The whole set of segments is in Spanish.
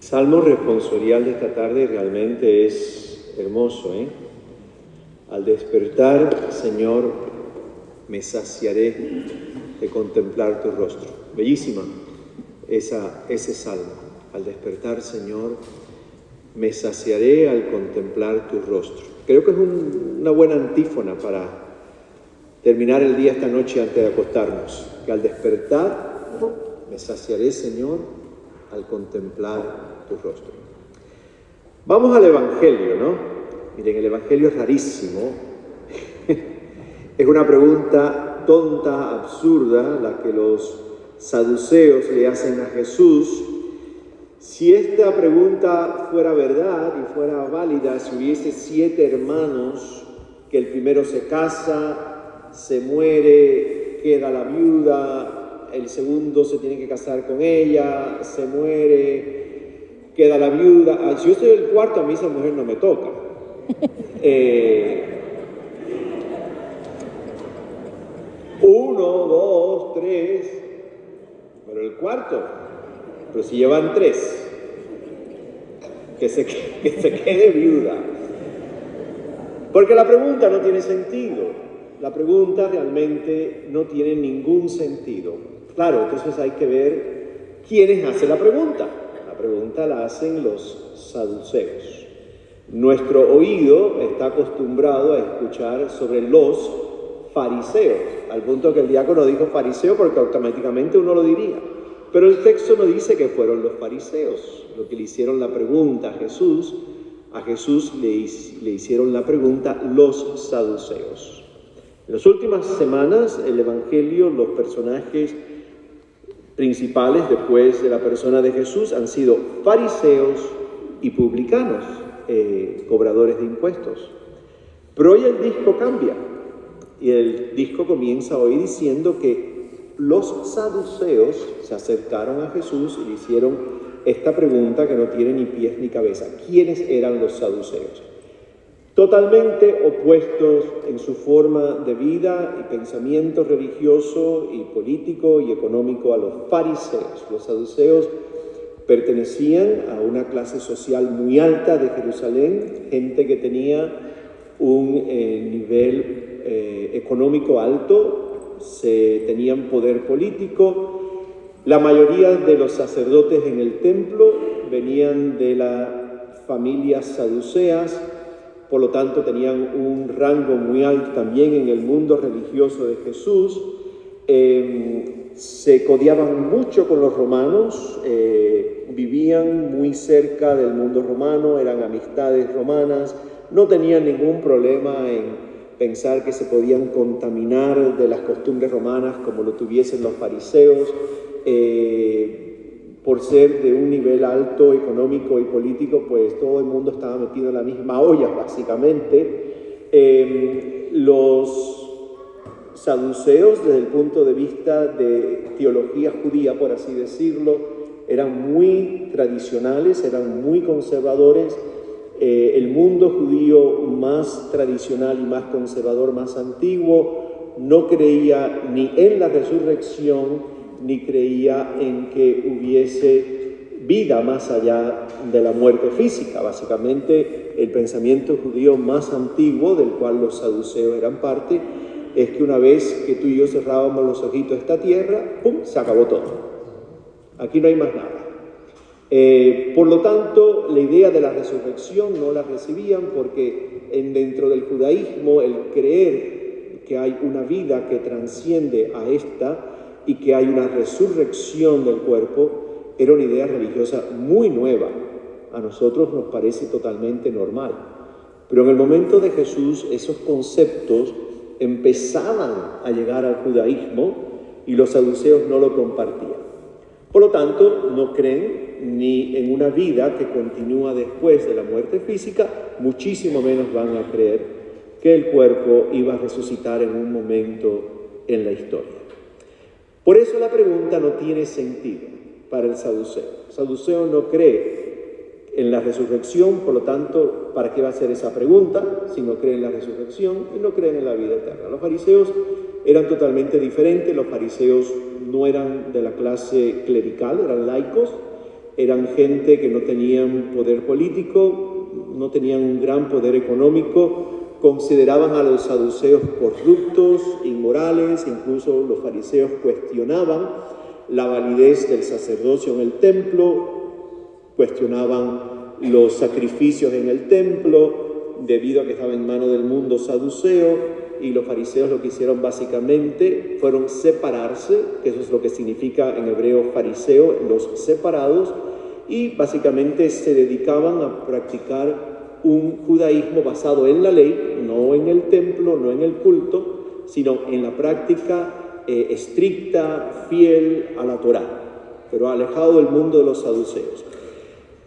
Salmo responsorial de esta tarde realmente es hermoso, ¿eh? Al despertar, Señor, me saciaré de contemplar tu rostro. Bellísima ese salmo. Al despertar, Señor, me saciaré al contemplar tu rostro. Creo que es una buena antífona para terminar el día esta noche antes de acostarnos. Que al despertar, me saciaré, Señor, al contemplar tu rostro. Vamos al Evangelio, ¿no? Miren, el Evangelio es rarísimo. Es una pregunta tonta, absurda, la que los saduceos le hacen a Jesús. Si esta pregunta fuera verdad y fuera válida, si hubiese 7 hermanos, que el primero se casa, se muere, queda la viuda, el segundo se tiene que casar con ella, se muere, queda la viuda. Si yo soy el cuarto, a mí esa mujer no me toca. Uno, dos, 3, pero el cuarto, pero si llevan 3, que se quede viuda. Porque la pregunta no tiene sentido, la pregunta realmente no tiene ningún sentido. Claro, entonces hay que ver quiénes hacen la pregunta. La pregunta la hacen los saduceos. Nuestro oído está acostumbrado a escuchar sobre los fariseos, al punto que el diácono dijo fariseo porque automáticamente uno lo diría. Pero el texto no dice que fueron los fariseos los que le hicieron la pregunta a Jesús. A Jesús le hicieron la pregunta los saduceos. En las últimas semanas, el Evangelio, los personajes principales después de la persona de Jesús han sido fariseos y publicanos, cobradores de impuestos. Pero hoy el disco cambia y el disco comienza hoy diciendo que los saduceos se acercaron a Jesús y le hicieron esta pregunta que no tiene ni pies ni cabeza. ¿Quiénes eran los saduceos? Totalmente opuestos en su forma de vida y pensamiento religioso y político y económico a los fariseos. Los saduceos pertenecían a una clase social muy alta de Jerusalén, gente que tenía un nivel económico alto, tenían poder político. La mayoría de los sacerdotes en el templo venían de las familias saduceas, por lo tanto tenían un rango muy alto también en el mundo religioso de Jesús. Se codiaban mucho con los romanos, vivían muy cerca del mundo romano, eran amistades romanas, no tenían ningún problema en pensar que se podían contaminar de las costumbres romanas como lo tuviesen los fariseos, por ser de un nivel alto económico y político, pues todo el mundo estaba metido en la misma olla, básicamente. Los saduceos, desde el punto de vista de teología judía, por así decirlo, eran muy tradicionales, eran muy conservadores. El mundo judío más tradicional y más conservador, más antiguo, no creía ni en la resurrección, ni creía en que hubiese vida más allá de la muerte física. Básicamente, el pensamiento judío más antiguo, del cual los saduceos eran parte, es que una vez que tú y yo cerrábamos los ojitos de esta tierra, ¡pum!, se acabó todo. Aquí no hay más nada. Por lo tanto, la idea de la resurrección no la recibían porque dentro del judaísmo el creer que hay una vida que trasciende a esta y que hay una resurrección del cuerpo era una idea religiosa muy nueva. A nosotros nos parece totalmente normal. Pero en el momento de Jesús esos conceptos empezaban a llegar al judaísmo y los saduceos no lo compartían. Por lo tanto, no creen ni en una vida que continúa después de la muerte física, muchísimo menos van a creer que el cuerpo iba a resucitar en un momento en la historia. Por eso la pregunta no tiene sentido para el saduceo. El saduceo no cree en la resurrección, por lo tanto, ¿para qué va a hacer esa pregunta si no cree en la resurrección y no creen en la vida eterna? Los fariseos eran totalmente diferentes. Los fariseos no eran de la clase clerical, eran laicos. eran gente que no tenían poder político, no tenían un gran poder económico, consideraban a los saduceos corruptos, inmorales, incluso los fariseos cuestionaban la validez del sacerdocio en el templo, cuestionaban los sacrificios en el templo, debido a que estaba en manos del mundo saduceo, y los fariseos lo que hicieron básicamente fueron separarse, que eso es lo que significa en hebreo fariseo, los separados, y básicamente se dedicaban a practicar un judaísmo basado en la ley, no en el templo, no en el culto, sino en la práctica estricta, fiel a la Torá, pero alejado del mundo de los saduceos.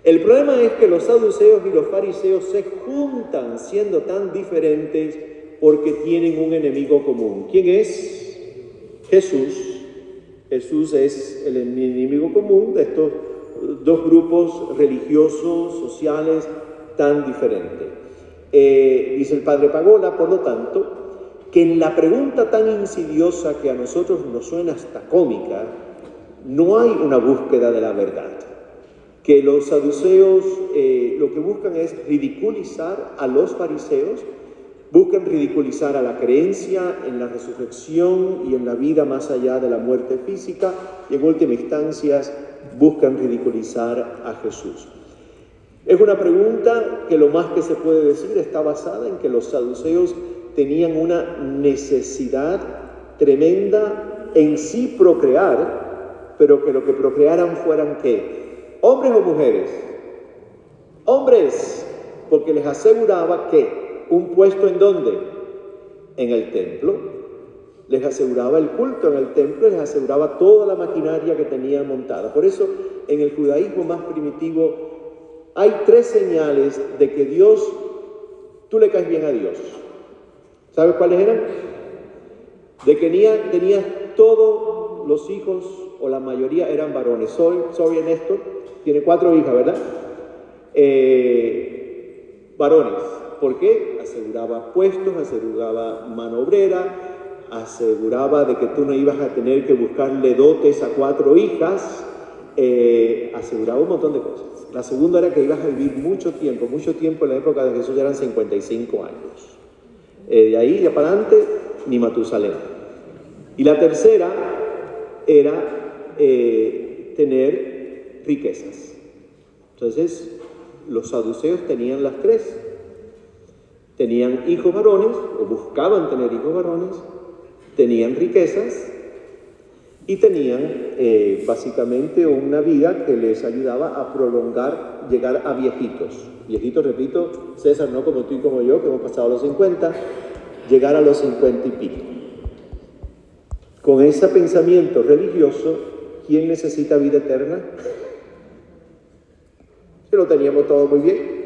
El problema es que los saduceos y los fariseos se juntan siendo tan diferentes porque tienen un enemigo común. ¿Quién es? Jesús. Jesús es el enemigo común de estos dos grupos religiosos, sociales, tan diferentes. Dice el padre Pagola, por lo tanto, que en la pregunta tan insidiosa que a nosotros nos suena hasta cómica, no hay una búsqueda de la verdad. Que los saduceos lo que buscan es ridiculizar a los fariseos, buscan ridiculizar a la creencia en la resurrección y en la vida más allá de la muerte física, y en última instancia buscan ridiculizar a Jesús. Es una pregunta que lo más que se puede decir está basada en que los saduceos tenían una necesidad tremenda en sí procrear, pero que lo que procrearan fueran ¿qué? ¿Hombres o mujeres? Hombres, porque les aseguraba que un puesto ¿en dónde? En el templo. Les aseguraba el culto en el templo, les aseguraba toda la maquinaria que tenían montada. Por eso, en el judaísmo más primitivo, hay 3 señales de que Dios, tú le caes bien a Dios. ¿Sabes cuáles eran? De que tenías todos los hijos, o la mayoría eran varones. Soy Néstor, tiene 4 hijas, ¿verdad? Varones. ¿Por qué? Aseguraba puestos, aseguraba mano obrera, aseguraba de que tú no ibas a tener que buscarle dotes a 4 hijas, aseguraba un montón de cosas. La segunda era que ibas a vivir mucho tiempo en la época de Jesús ya eran 55 años. De ahí ya para adelante, ni Matusalén. Y la tercera era tener riquezas. Entonces, los saduceos tenían las 3. Tenían hijos varones, o buscaban tener hijos varones, tenían riquezas y tenían básicamente una vida que les ayudaba a prolongar, llegar a viejitos. Viejitos, repito, César, no como tú y como yo, que hemos pasado los 50, llegar a los 50 y pico. Con ese pensamiento religioso, ¿quién necesita vida eterna? Que lo teníamos todo muy bien.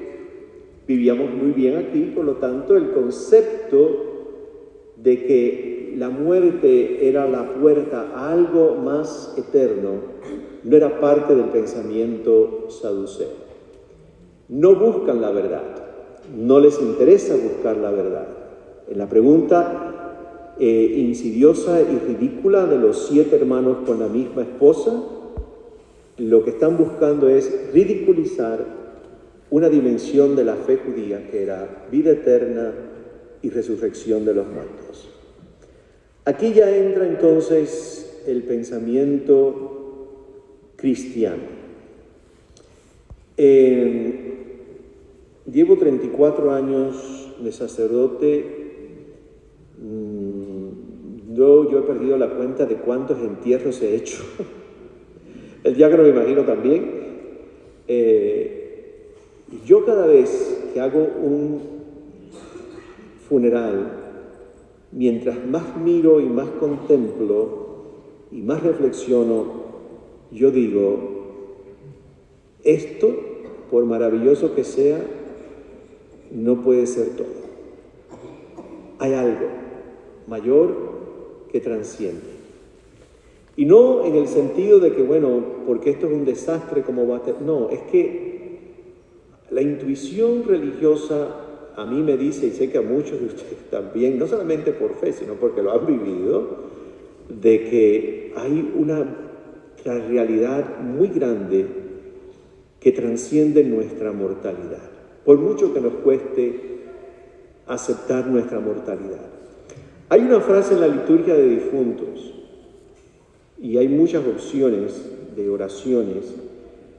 Vivíamos muy bien aquí, por lo tanto, el concepto de que la muerte era la puerta a algo más eterno no era parte del pensamiento saduceo. No buscan la verdad, no les interesa buscar la verdad. En la pregunta insidiosa y ridícula de los 7 hermanos con la misma esposa, lo que están buscando es ridiculizar una dimensión de la fe judía que era vida eterna y resurrección de los muertos. Aquí ya entra entonces el pensamiento cristiano. Llevo 34 años de sacerdote. Yo he perdido la cuenta de cuántos entierros he hecho. El diácono me imagino también. Yo cada vez que hago un funeral, mientras más miro y más contemplo y más reflexiono, yo digo, esto, por maravilloso que sea, no puede ser todo. Hay algo mayor que transciende. Y no en el sentido de que, bueno, porque esto es un desastre, ¿cómo va a ser? No, es que la intuición religiosa a mí me dice, y sé que a muchos de ustedes también, no solamente por fe, sino porque lo han vivido, de que hay una realidad muy grande que transcienden nuestra mortalidad, por mucho que nos cueste aceptar nuestra mortalidad. Hay una frase en la liturgia de difuntos y hay muchas opciones de oraciones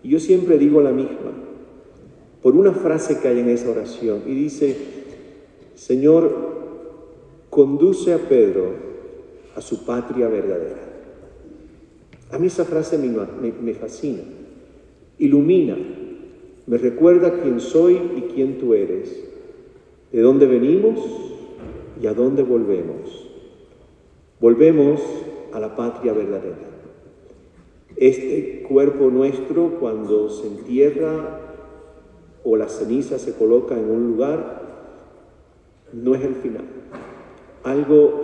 y yo siempre digo la misma, por una frase que hay en esa oración y dice: Señor, conduce a Pedro a su patria verdadera. A mí esa frase me fascina, ilumina, me recuerda quién soy y quién tú eres, de dónde venimos y a dónde volvemos. Volvemos a la patria verdadera. Este cuerpo nuestro, cuando se entierra o la ceniza se coloca en un lugar, no es el final. Algo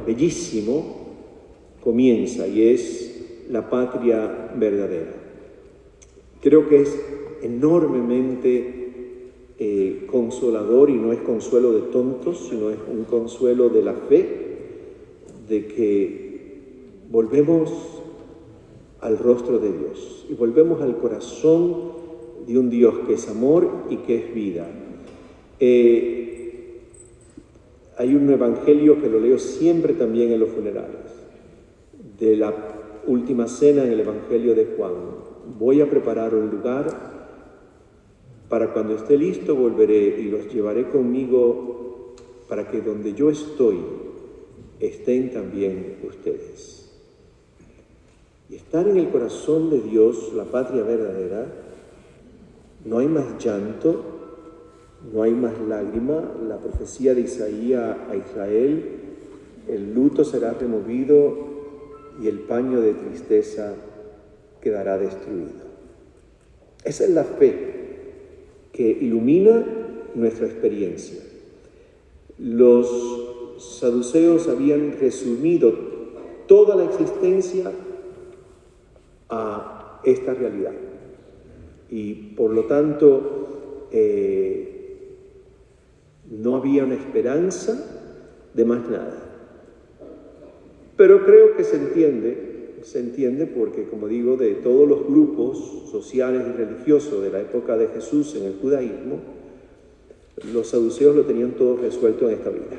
bellísimo comienza y es la patria verdadera. Creo que es enormemente consolador, y no es consuelo de tontos, sino es un consuelo de la fe, de que volvemos al rostro de Dios y volvemos al corazón de un Dios que es amor y que es vida. Hay un evangelio que lo leo siempre también en los funerales, de la última cena en el evangelio de Juan. Voy a preparar un lugar, para cuando esté listo volveré y los llevaré conmigo, para que donde yo estoy estén también ustedes. Y estar en el corazón de Dios, la patria verdadera, no hay más llanto, no hay más lágrima. La profecía de Isaías a Israel: el luto será removido y el paño de tristeza quedará destruido. Esa es la fe que ilumina nuestra experiencia. Los saduceos habían resumido toda la existencia a esta realidad y por lo tanto no había una esperanza de más nada. Pero creo que se entiende porque, como digo, de todos los grupos sociales y religiosos de la época de Jesús en el judaísmo, los saduceos lo tenían todo resuelto en esta vida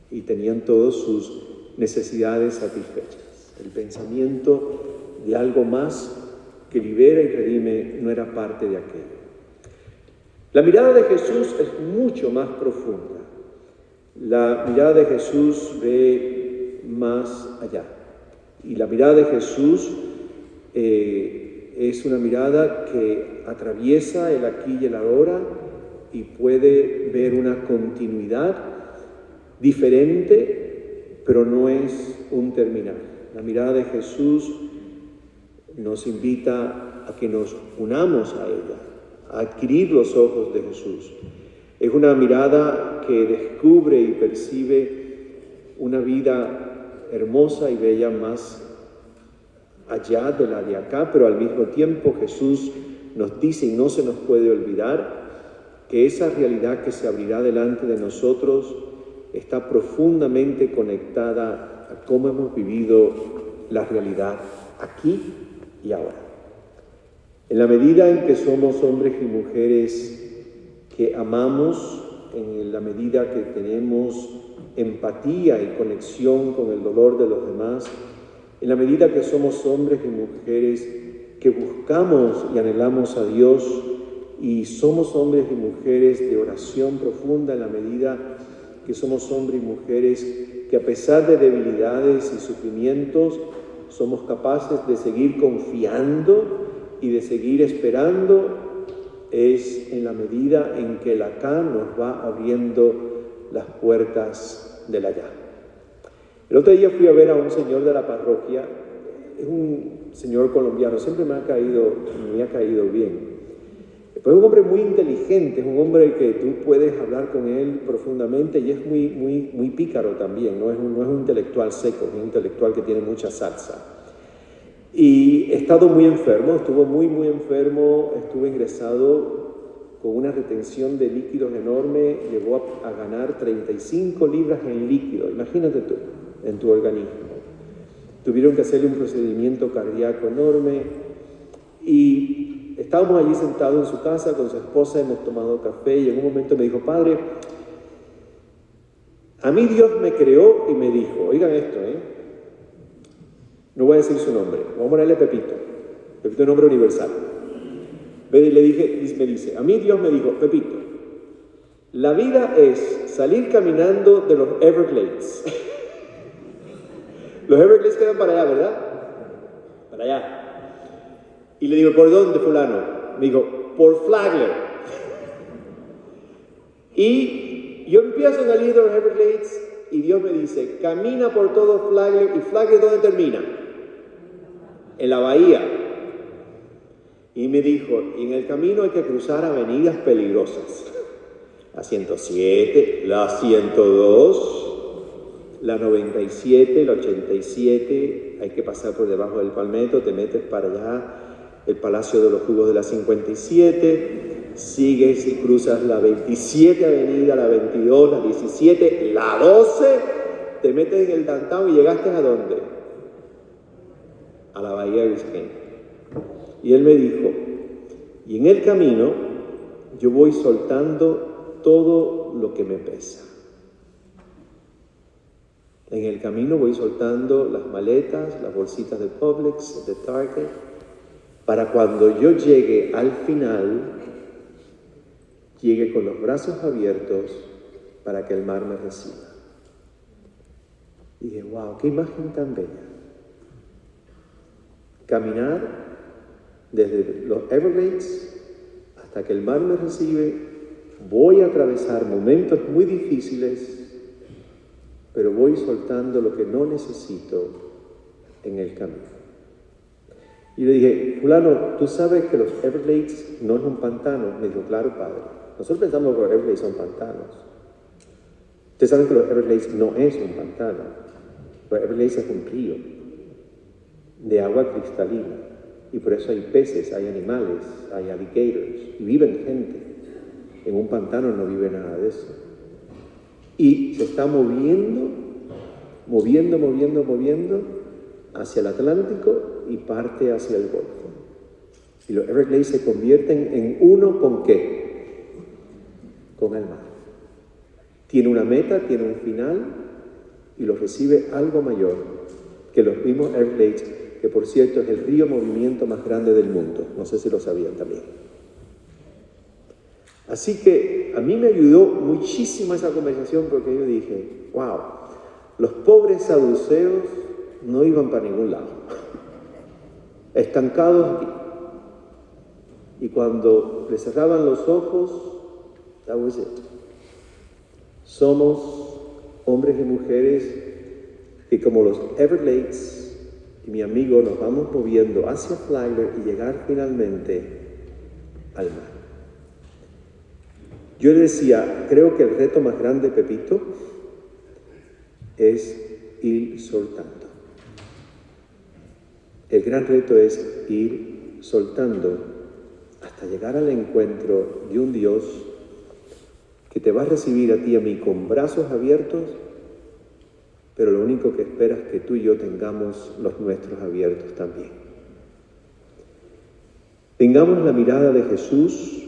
y tenían todas sus necesidades satisfechas. El pensamiento de algo más que libera y redime no era parte de aquello. La mirada de Jesús es mucho más profunda. La mirada de Jesús ve más allá. Y la mirada de Jesús es una mirada que atraviesa el aquí y el ahora y puede ver una continuidad diferente, pero no es un terminar. La mirada de Jesús nos invita a que nos unamos a ella, a adquirir los ojos de Jesús. Es una mirada que descubre y percibe una vida hermosa y bella más allá de la de acá, pero al mismo tiempo Jesús nos dice, y no se nos puede olvidar, que esa realidad que se abrirá delante de nosotros está profundamente conectada a cómo hemos vivido la realidad aquí y ahora. En la medida en que somos hombres y mujeres que amamos, en la medida que tenemos empatía y conexión con el dolor de los demás, en la medida que somos hombres y mujeres que buscamos y anhelamos a Dios y somos hombres y mujeres de oración profunda, en la medida que somos hombres y mujeres que a pesar de debilidades y sufrimientos somos capaces de seguir confiando y de seguir esperando, es en la medida en que el acá nos va abriendo las puertas del allá. El otro día fui a ver a un señor de la parroquia, es un señor colombiano, siempre me ha caído bien. Pero es un hombre muy inteligente, es un hombre que tú puedes hablar con él profundamente y es muy pícaro también, no es un intelectual seco, es un intelectual que tiene mucha salsa. Y he estado muy enfermo, estuvo muy enfermo, estuve ingresado con una retención de líquidos enorme, llegó a ganar 35 libras en líquido, imagínate tú, en tu organismo. Tuvieron que hacerle un procedimiento cardíaco enorme y estábamos allí sentados en su casa con su esposa, hemos tomado café y en un momento me dijo, padre, a mí Dios me creó y me dijo, oigan esto, no voy a decir su nombre, vamos a ponerle Pepito. Pepito es nombre universal. Me dice, a mí Dios me dijo, Pepito, la vida es salir caminando de los Everglades. Los Everglades quedan para allá, ¿verdad? Para allá. Y le digo, ¿por dónde, fulano? Me dijo, por Flagler. Y yo empiezo a salir de los Everglades y Dios me dice, camina por todo Flagler. ¿Y Flagler dónde termina? En la bahía. Y me dijo, y en el camino hay que cruzar avenidas peligrosas. La 107, la 102, la 97, la 87, hay que pasar por debajo del Palmetto, te metes para allá, el Palacio de los Jugos de la 57, sigues y cruzas la 27 avenida, la 22, la 17, la 12, te metes en el downtown y llegaste ¿a dónde? A la Bahía de Biscayne. Y él me dijo, y en el camino yo voy soltando todo lo que me pesa. En el camino voy soltando las maletas, las bolsitas de Publix, de Target, para cuando yo llegue al final, llegue con los brazos abiertos para que el mar me reciba. Y dije, wow, qué imagen tan bella. Caminar desde los Everglades hasta que el mar me recibe, voy a atravesar momentos muy difíciles, pero voy soltando lo que no necesito en el camino. Y le dije, fulano, ¿tú sabes que los Everglades no es un pantano? Me dijo, claro, padre. Nosotros pensamos que los Everglades son pantanos. Ustedes saben que los Everglades no es un pantano. Los Everglades es un río de agua cristalina. Y por eso hay peces, hay animales, hay alligators, y viven gente. En un pantano no vive nada de eso. Y se está moviendo hacia el Atlántico y parte hacia el Golfo. Y los Everglades se convierten en uno ¿con qué? Con el mar. Tiene una meta, tiene un final y lo recibe algo mayor que los mismos Everglades, que por cierto es el río movimiento más grande del mundo. No sé si lo sabían también. Así que a mí me ayudó muchísimo esa conversación porque yo dije, wow, los pobres saduceos no iban para ningún lado, estancados aquí. Y cuando les cerraban los ojos, that was it. Somos hombres y mujeres que como los Everglades y mi amigo nos vamos moviendo hacia Flagler y llegar finalmente al mar. Yo le decía, creo que el reto más grande, Pepito, es ir soltando. El gran reto es ir soltando hasta llegar al encuentro de un Dios que te va a recibir a ti y a mí con brazos abiertos, pero lo único que espera es que tú y yo tengamos los nuestros abiertos también. Tengamos la mirada de Jesús,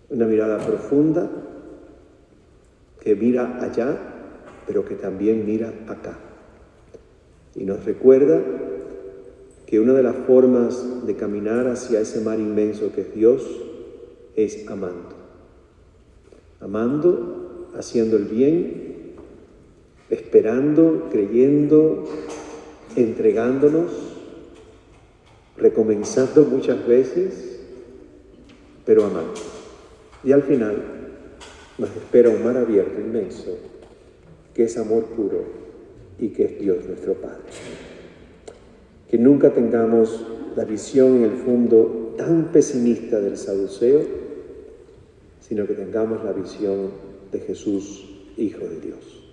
una mirada profunda, que mira allá, pero que también mira acá. Y nos recuerda que una de las formas de caminar hacia ese mar inmenso que es Dios es amando. Amando, haciendo el bien, esperando, creyendo, entregándonos, recomenzando muchas veces, pero amando. Y al final nos espera un mar abierto, inmenso, que es amor puro y que es Dios nuestro Padre. Que nunca tengamos la visión en el fondo tan pesimista del saduceo, sino que tengamos la visión de Jesús, Hijo de Dios.